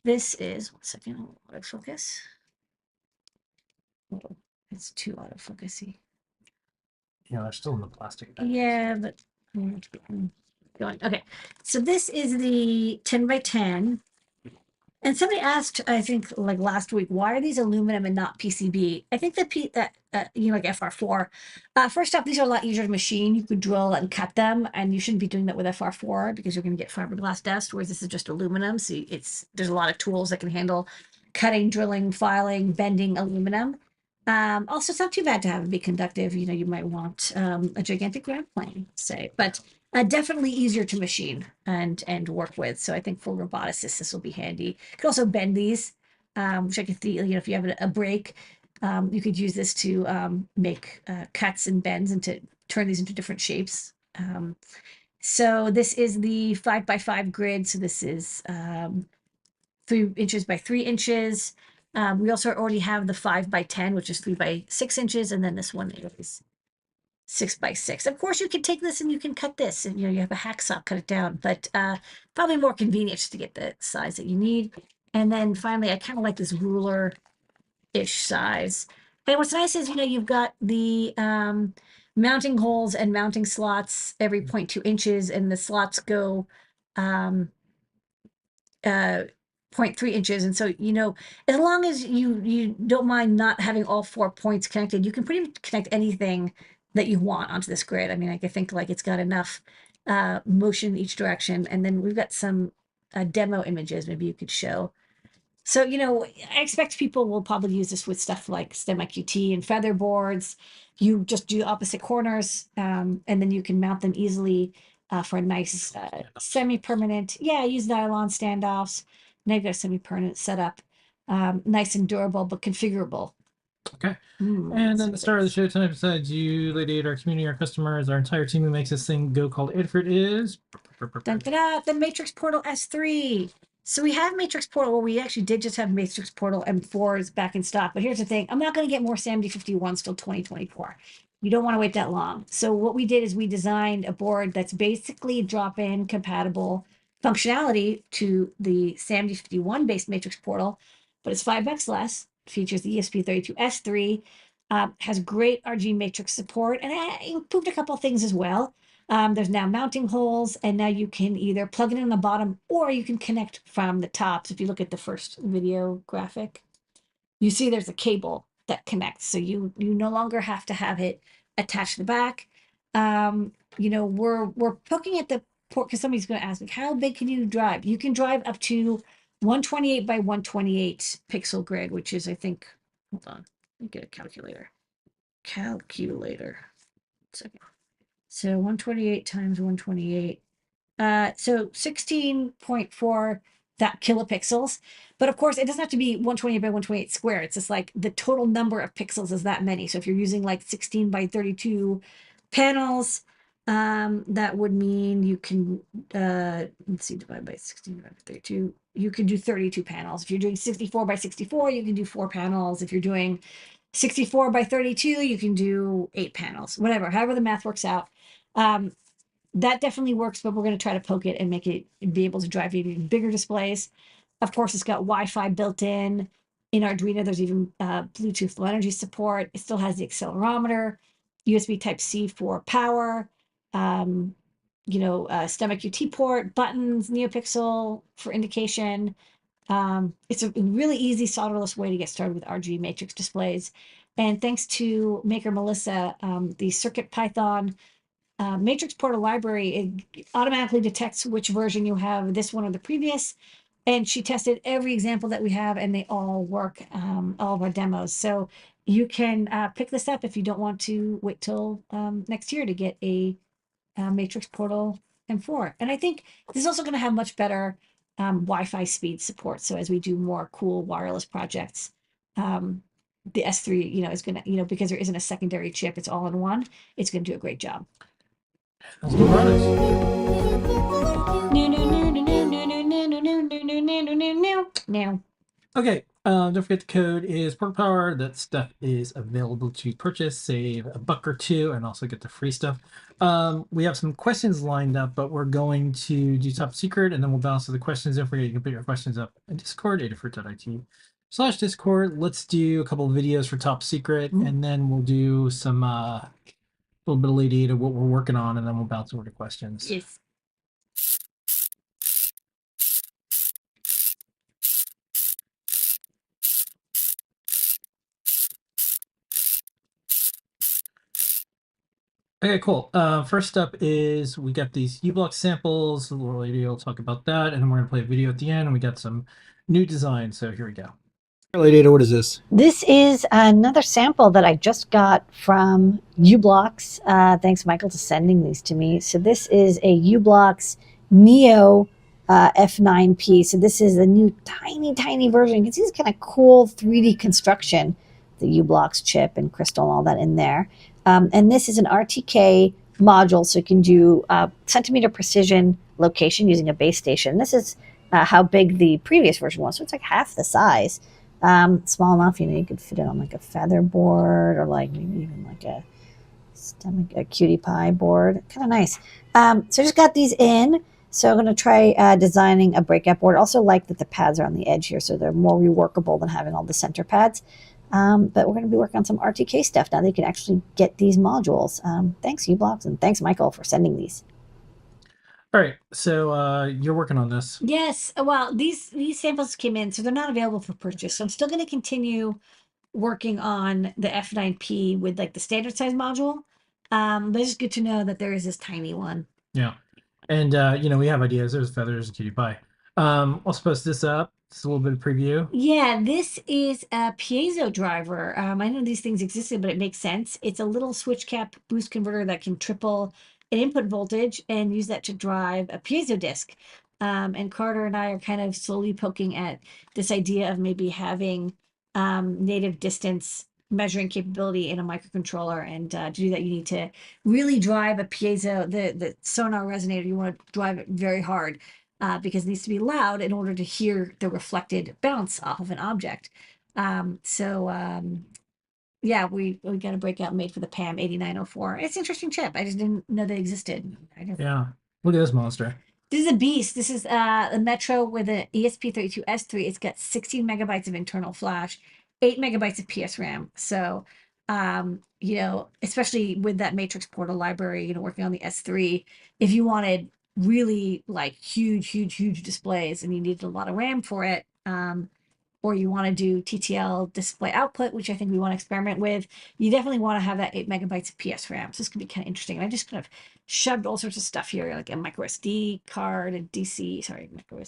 this is 1 second. Autofocus. Oh, it's too autofocusy. Yeah, they're still in the plastic bag. Yeah, but going. Okay, so this is the 10 by 10. And somebody asked, I think, like last week, why are these aluminum and not PCB? I think that like FR4. First off, these are a lot easier to machine. You could drill and cut them, and you shouldn't be doing that with FR4 because you're going to get fiberglass dust. Whereas this is just aluminum, so there's a lot of tools that can handle cutting, drilling, filing, bending aluminum. Also, it's not too bad to have it be conductive. You might want a gigantic ground plane, say, but definitely easier to machine and work with. So I think for roboticists, this will be handy. You could also bend these, which I could see, if you have a break, you could use this to make cuts and bends and to turn these into different shapes. So this is the 5x5 grid. So this is 3 inches by 3 inches. We also already have the 5x10, which is 3 by 6 inches, and then this one is 6 by 6. Of course, you can take this and you can cut this, and you have a hacksaw, cut it down, but probably more convenient just to get the size that you need. And then finally, I kind of like this ruler-ish size. And what's nice is, you've got the mounting holes and mounting slots every 0.2 inches, and the slots go 0.3 inches. And so, as long as you don't mind not having all 4 points connected, you can pretty much connect anything that you want onto this grid. I mean, I think like it's got enough motion in each direction. And then we've got some demo images maybe you could show. So, I expect people will probably use this with stuff like STEMMA QT and feather boards. You just do opposite corners, and then you can mount them easily for a nice semi-permanent. Yeah, use nylon standoffs. Now you've got a semi-permanent setup. Nice and durable, but configurable. Okay. And then the star of the show tonight, besides you, Ladyada, our community, our customers, our entire team who makes this thing go called Adafruit is the Matrix Portal S3. So we have Matrix Portal. Well, we actually did just have Matrix Portal M4s back in stock. But here's the thing. I'm not going to get more SAMD 51s till 2024. You don't want to wait that long. So what we did is we designed a board that's basically drop-in compatible functionality to the SAMD 51 based Matrix Portal, but it's $5 less. Features the ESP32S3, has great RG Matrix support, and improved a couple of things as well. There's now mounting holes, and now you can either plug it in the bottom or you can connect from the top. So if you look at the first video graphic, you see there's a cable that connects. So you no longer have to have it attached to the back. We're poking at the port because somebody's going to ask me, how big can you drive? You can drive up to 128 by 128 pixel grid, which is, I think, hold on, let me get a calculator. Second. So 128 times 128. So 16.4 kilopixels. But of course, it doesn't have to be 128 by 128 square. It's just like the total number of pixels is that many. So if you're using like 16 by 32 panels, that would mean you can, let's see, divide by 16 divided by 32. You can do 32 panels. If you're doing 64 by 64, you can do 4 panels. If you're doing 64 by 32, you can do 8 panels, whatever, however the math works out. That definitely works, but we're going to try to poke it and make it be able to drive even bigger displays. Of course, it's got Wi-Fi built in. In Arduino, there's even Bluetooth Low Energy support. It still has the accelerometer, USB Type-C for power, STEMMA QT port, buttons, NeoPixel for indication. It's a really easy solderless way to get started with RGB matrix displays. And thanks to maker Melissa, the CircuitPython matrix portal library, it automatically detects which version you have, this one or the previous. And she tested every example that we have, and they all work, all of our demos. So you can pick this up if you don't want to wait till next year to get a matrix portal M4. And I think this is also going to have much better Wi-Fi speed support. So as we do more cool wireless projects, the S3, is going to, because there isn't a secondary chip, it's all in one. It's going to do a great job. Let's go products. Now. Okay, Don't forget the code is Pork Power. That stuff is available to purchase. Save $1 or $2 and also get the free stuff. We have some questions lined up, but we're going to do top secret and then we'll bounce to the questions. Don't forget you can put your questions up in Discord, adafruit.it/Discord. Let's do a couple of videos for top secret and then we'll do some little bit of Ladyada, what we're working on, and then we'll bounce over to questions. Yes. Okay, cool. First up is we got these U-block samples. The little lady will talk about that, and then we're gonna play a video at the end. And we got some new designs. So here we go. Ladyada, what is this? This is another sample that I just got from uBlocks. Thanks, Michael, to sending these to me. So this is a uBlocks Neo F9P. So this is a new tiny version. You can see this kind of cool 3D construction, the uBlocks chip and crystal and all that in there. And this is an RTK module, so you can do centimeter precision location using a base station. This is how big the previous version was. So it's like half the size. Small enough, you could fit it on like a feather board or like maybe even like a cutie pie board. Kind of nice. So I just got these in. So I'm going to try designing a breakout board. Also like that the pads are on the edge here, so they're more reworkable than having all the center pads. But we're going to be working on some RTK stuff now that you can actually get these modules. Thanks, uBlocks, and thanks, Michael, for sending these. All right, so you're working on this. Yes. Well, these samples came in, so they're not available for purchase. So I'm still going to continue working on the F9P with like the standard size module. But it's good to know that there is this tiny one. Yeah, and we have ideas. There's feathers and cutie pie. I'll post this up. It's a little bit of preview. Yeah, this is a piezo driver. I know these things existed, but it makes sense. It's a little switch cap boost converter that can triple an input voltage and use that to drive a piezo disc. And Carter and I are kind of slowly poking at this idea of maybe having native distance measuring capability in a microcontroller. And to do that, you need to really drive a piezo, the sonar resonator. You want to drive it very hard. Because it needs to be loud in order to hear the reflected bounce off of an object. Yeah, we got a breakout made for the PAM 8904. It's an interesting chip. I just didn't know they existed. Yeah, look at this monster. This is a beast. This is a Metro with an ESP32S3. It's got 16 megabytes of internal flash, 8 megabytes of PS RAM. So, especially with that matrix portal library, working on the S3, if you wanted really like huge displays and you needed a lot of RAM for it, or you want to do TTL display output, which I think we want to experiment with, you definitely want to have that 8 megabytes of PS RAM. So this could be kind of interesting. And I just kind of shoved all sorts of stuff here, like a micro SD card, a micro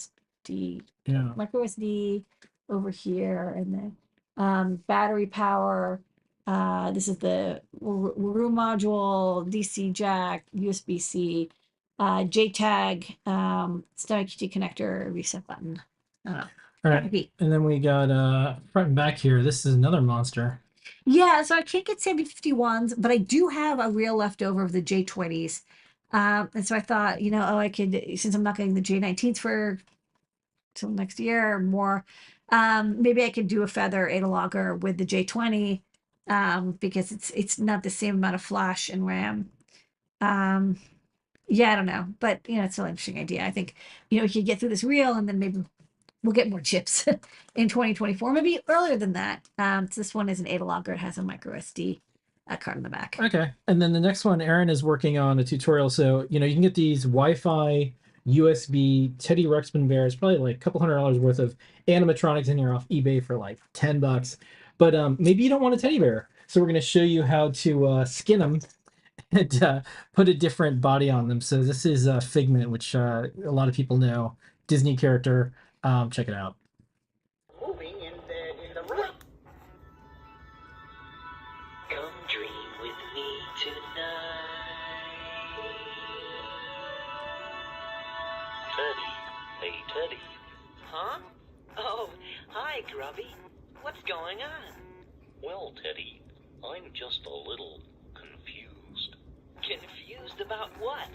SD over here, and then battery power. This is the Wuru module, DC jack, USB-C, JTAG, stomach QT connector, reset button. I don't know. All right, and then we got front and back here. This is another monster. Yeah, so I can't get 7051s, but I do have a reel left over of the J20s. And so I thought, I could, since I'm not getting the J19s for till next year or more, maybe I could do a feather analogger with the J20, because it's not the same amount of flash and RAM. Yeah, I don't know, but it's still an interesting idea. I think, we could get through this reel and then maybe we'll get more chips in 2024, maybe earlier than that. So this one is an analogger. It has a micro SD card in the back. Okay, and then the next one, Aaron is working on a tutorial. So you can get these Wi-Fi USB Teddy Ruxpin bears, probably like a couple $100 worth of animatronics in here off eBay for like $10. But maybe you don't want a teddy bear, so we're going to show you how to skin them and put a different body on them. So this is Figment, which a lot of people know, Disney character. Check it out. Moving in the room. Come dream with me tonight. Teddy. Hey, Teddy. Huh? Oh, hi, Grubby. What's going on? Well, Teddy, I'm just a little confused. Confused about what?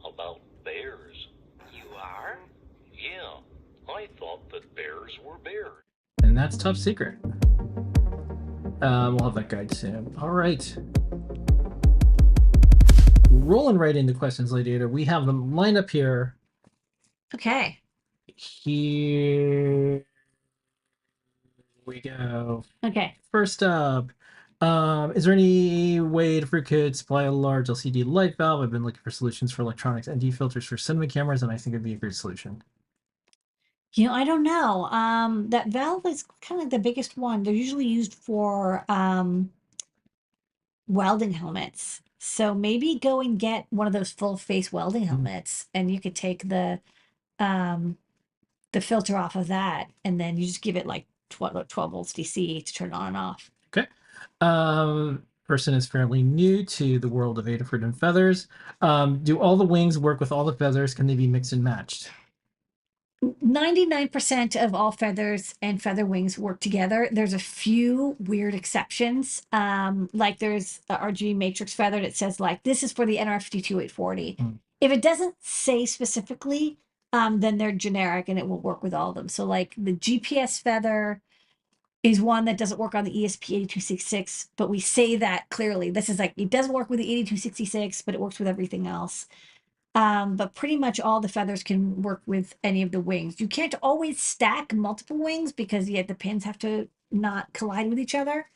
About bears. You are? Yeah. I thought that bears were bears. And that's top secret. We'll have that guide soon. All right. Rolling right into questions, Ladyada. We have them lined up here. Okay. Here we go. Okay. First up, is there any way Adafruit could supply a large LCD light valve? I've been looking for solutions for electronics ND filters for cinema cameras, and I think it'd be a great solution. You know, I don't know. That valve is kind of the biggest one. They're usually used for welding helmets. So maybe go and get one of those full face welding helmets, and you could take the filter off of that, and then you just give it like 12 volts DC to turn it on and off. Okay. Person is fairly new to the world of Adafruit and feathers. Do all the wings work with all the feathers? Can they be mixed and matched? 99% of all feathers and feather wings work together. There's a few weird exceptions. Like there's a RGB matrix feather that says like this is for the NR52840. If it doesn't say specifically, then they're generic and it will work with all of them. So like the GPS feather is one that doesn't work on the ESP8266, but we say that clearly. This is like it doesn't work with the 8266, but it works with everything else. But pretty much all the feathers can work with any of the wings. You can't always stack multiple wings because the pins have to not collide with each other.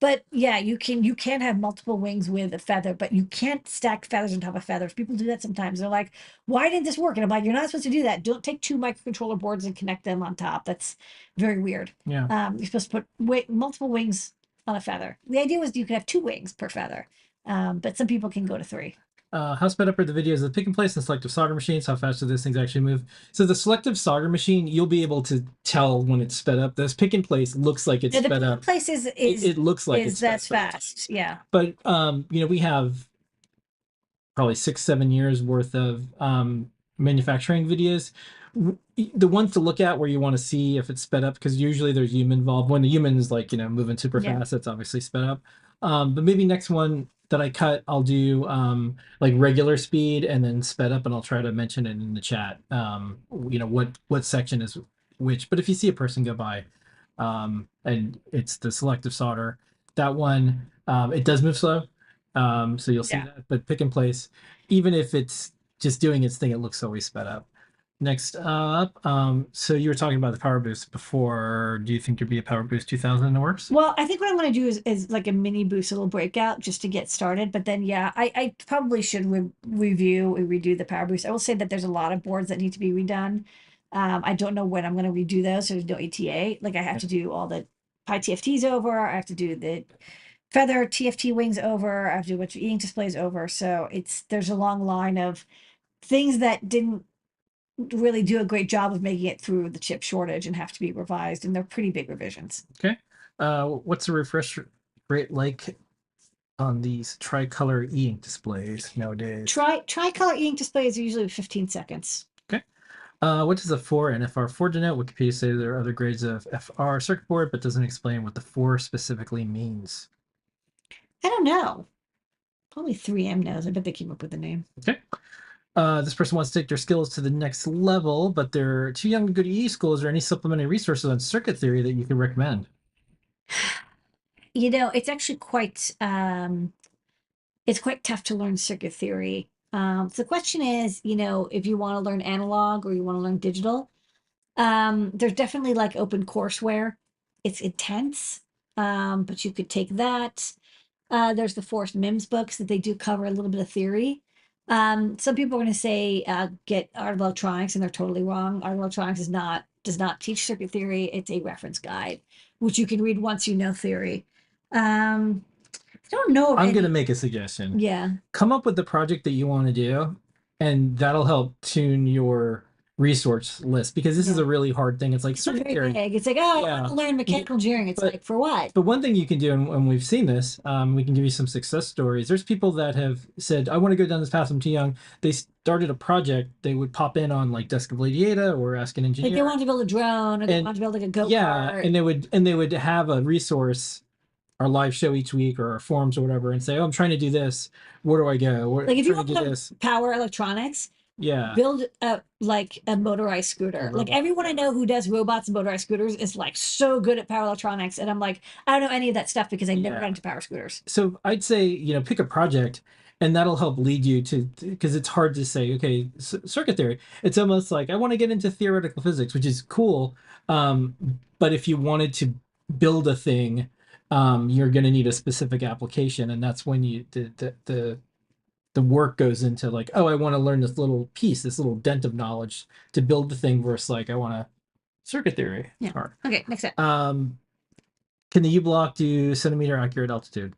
But yeah, you can have multiple wings with a feather, but you can't stack feathers on top of feathers. People do that sometimes. They're like, why didn't this work? And I'm like, you're not supposed to do that. Don't take two microcontroller boards and connect them on top. That's very weird. Yeah. You're supposed to put multiple wings on a feather. The idea was you could have 2 wings per feather. But some people can go to 3. How sped up are the videos of the pick and place and selective solder machines? How fast do those things actually move? So the selective solder machine, you'll be able to tell when it's sped up. This pick and place looks like it's The sped up. place is It looks like it's that's sped up. fast. Yeah. But we have probably 6-7 years worth of manufacturing videos. The ones to look at where you want to see if it's sped up, because usually there's human involved. When the human is like moving super fast, that's obviously sped up. But maybe next one that I cut, I'll do like regular speed and then sped up, and I'll try to mention it in the chat. What section is which. But if you see a person go by, and it's the selective solder, that one it does move slow. So you'll see that. But pick and place, even if it's just doing its thing, it looks always sped up. Next up, so you were talking about the Power Boost before. Do you think there'd be a Power Boost 2000 in the works? Well, I think what I'm going to do is like a mini boost, a little breakout just to get started. But then, yeah, I probably should redo the Power Boost. I will say that there's a lot of boards that need to be redone. I don't know when I'm going to redo those. So there's no ATA. Like I have to do all the Pi TFTs over. I have to do the feather TFT wings over. I have to do a bunch of e-ink displays over. So there's a long line of things that didn't really do a great job of making it through the chip shortage and have to be revised, and they're pretty big revisions. Okay. What's the refresh rate like on these tricolor e-ink displays nowadays? Tricolor e-ink displays are usually 15 seconds. Okay. What does the 4 and FR4 denote? Wikipedia say there are other grades of FR circuit board, but doesn't explain what the 4 specifically means. I don't know. Probably 3M knows. I bet they came up with the name. Okay. This person wants to take their skills to the next level, but they're too young to go to E school. Is there any supplementary resources on circuit theory that you can recommend? It's actually quite tough to learn circuit theory. So the question is, if you want to learn analog or you want to learn digital, there's definitely like open courseware. It's intense, but you could take that. There's the Forrest Mims books that they do cover a little bit of theory. Some people are going to say get Art of Electronics, and they're totally wrong. Art of Electronics does not teach circuit theory. It's a reference guide, which you can read once you know theory. I don't know. I'm going to make a suggestion. Yeah. Come up with the project that you want to do, and that'll help tune your resource list, because this is a really hard thing. It's like circuit theory. It's like, I want to learn mechanical engineering. It's like, for what? But one thing you can do, and we've seen this, we can give you some success stories. There's people that have said, I want to go down this path, I'm too young. They started a project. They would pop in on like Desk of Ladyada or Ask an Engineer. Like they want to build a drone, or they want to build like a go-kart. Yeah, and they would have a resource, our live show each week or our forums or whatever, and say, I'm trying to do this. Where do I go? Like if you want to learn power electronics, Yeah. build a motorized scooter. A Like robot. everyone I know who does robots and motorized scooters is like so good at power electronics, and I'm like, I don't know any of that stuff because I never Yeah. got into power scooters. So I'd say, you know, pick a project and that'll help lead you to, because it's hard to say, okay, circuit theory. It's almost like I want to get into theoretical physics, which is cool. But if you wanted to build a thing, you're going to need a specific application. And that's when you, the work goes into like, oh, I want to learn this little piece, this little dent of knowledge to build the thing versus like, I want to circuit theory. Yeah. It's hard. Okay, next up. Can the U-block do centimeter accurate altitude?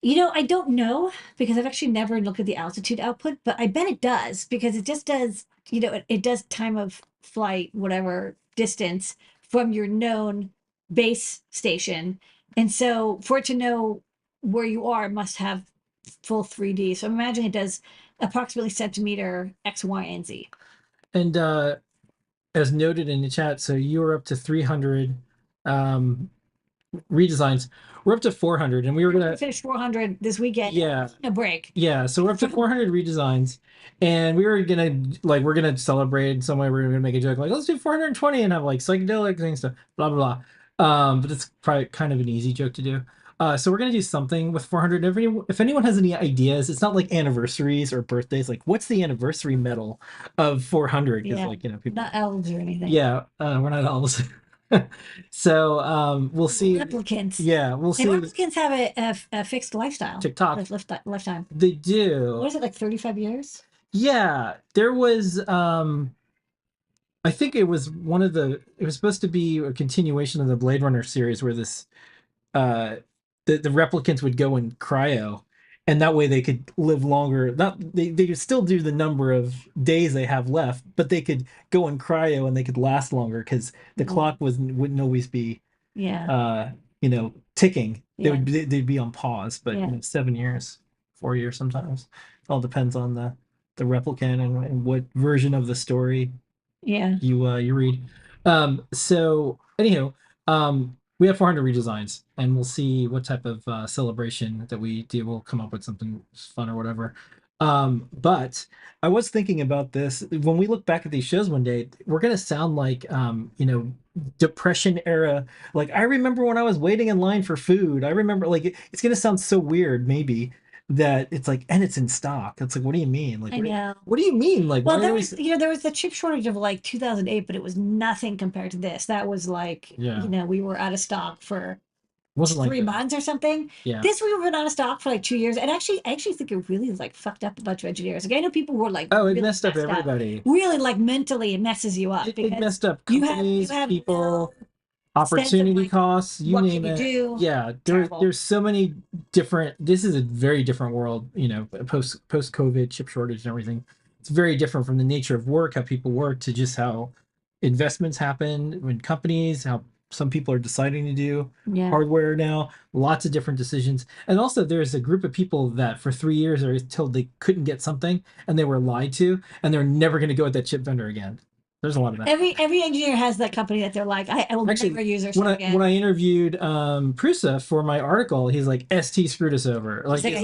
You know, I don't know because I've actually never looked at the altitude output, but I bet it does because it just does, you know, it does time of flight, whatever distance from your known base station. And so for it to know where you are, it must have full 3D. So I'm imagining it does approximately centimeter X, Y, and Z. And as noted in the chat, so you were up to 300 redesigns. We're up to 400, and we were We're gonna gonna finish 400 this weekend. Yeah. A break. Yeah, so we're up to 400 redesigns, and we were gonna we're gonna celebrate in some way. We're gonna make a joke like, let's do 420 and have like psychedelic and stuff, blah blah blah. But it's probably kind of an easy joke to do. So we're gonna do something with 400. If anyone has any ideas, it's not like anniversaries or birthdays. Like, what's the anniversary medal of 400? Because Yeah. like, you know, people. Not elves or anything. Yeah, we're not elves. So we'll see. Replicants. Yeah, we'll see. And replicants have a fixed lifestyle. TikTok. Lifetime. They do. What is it, like 35 years? Yeah, there was I think it was it was supposed to be a continuation of the Blade Runner series where this uh the replicants would go in cryo, and that way they could live longer. Not they could still do the number of days they have left, but they could go in cryo and they could last longer because the clock wouldn't always be Yeah. you know, ticking. Yeah. They'd be on pause, but Yeah. you know, 7 years, 4 years sometimes. It all depends on the replicant and what version of the story Yeah. you read. So anyhow, we have 400 redesigns, and we'll see what type of celebration that we do. We'll come up with something fun or whatever. But I was thinking about this when we look back at these shows one day. We're gonna sound like you know, Depression era. Like, I remember when I was waiting in line for food. I remember, like, it's gonna sound so weird maybe that it's like, and it's in stock. It's like, what do you mean? Like, I know. what do you mean? Like, Well, why there are we was, you know, there was the chip shortage of like 2008, but it was nothing compared to this. That was like, Yeah. you know, we were out of stock for wasn't like 3 that. months or something. Yeah. This we were out of stock for like 2 years, and I actually think it really like fucked up a bunch of engineers. Like I know people who were like, Oh, it really messed up everybody. Really, like mentally, it messes you up It because messed up you companies, have people, no opportunity like, costs, you what name can it. you do? Yeah, Terrible. there's so many different. This is a very different world, you know, post COVID chip shortage and everything. It's very different from the nature of work, how people work, to just how investments happen when companies, how some people are deciding to do Yeah. hardware now. Lots of different decisions, and also there's a group of people that for 3 years are told they couldn't get something, and they were lied to, and they're never going to go with that chip vendor again. There's a lot of that. Every engineer has that company that they're like, I will Actually, never use their stuff again. when I interviewed Prusa for my article, he's like, ST screwed us over. Like he's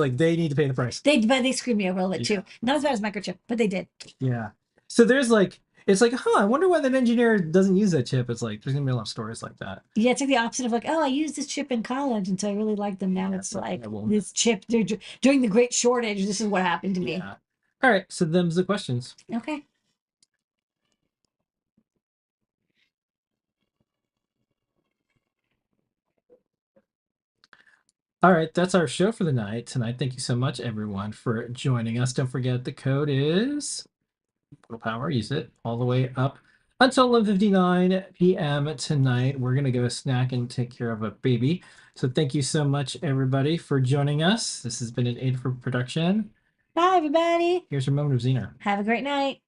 like they need to pay the price. They screwed me over a little bit too. Not as bad as microchip, but they did. Yeah. So there's like, it's like, I wonder why that engineer doesn't use that chip. It's like there's gonna be a lot of stories like that. Yeah, it's like the opposite of like, oh, I used this chip in college until I really liked them. Now it's like this chip during the great shortage. This is what happened to me. Yeah. All right. So them's the questions. Okay. All right, that's our show for the night tonight. Thank you so much, everyone, for joining us. Don't forget the code is Power. Use it all the way up until 11:59 p.m. tonight. We're gonna go snack and take care of a baby. So thank you so much, everybody, for joining us. This has been an Adafruit production. Bye, everybody. Here's your moment of Xener. Have a great night.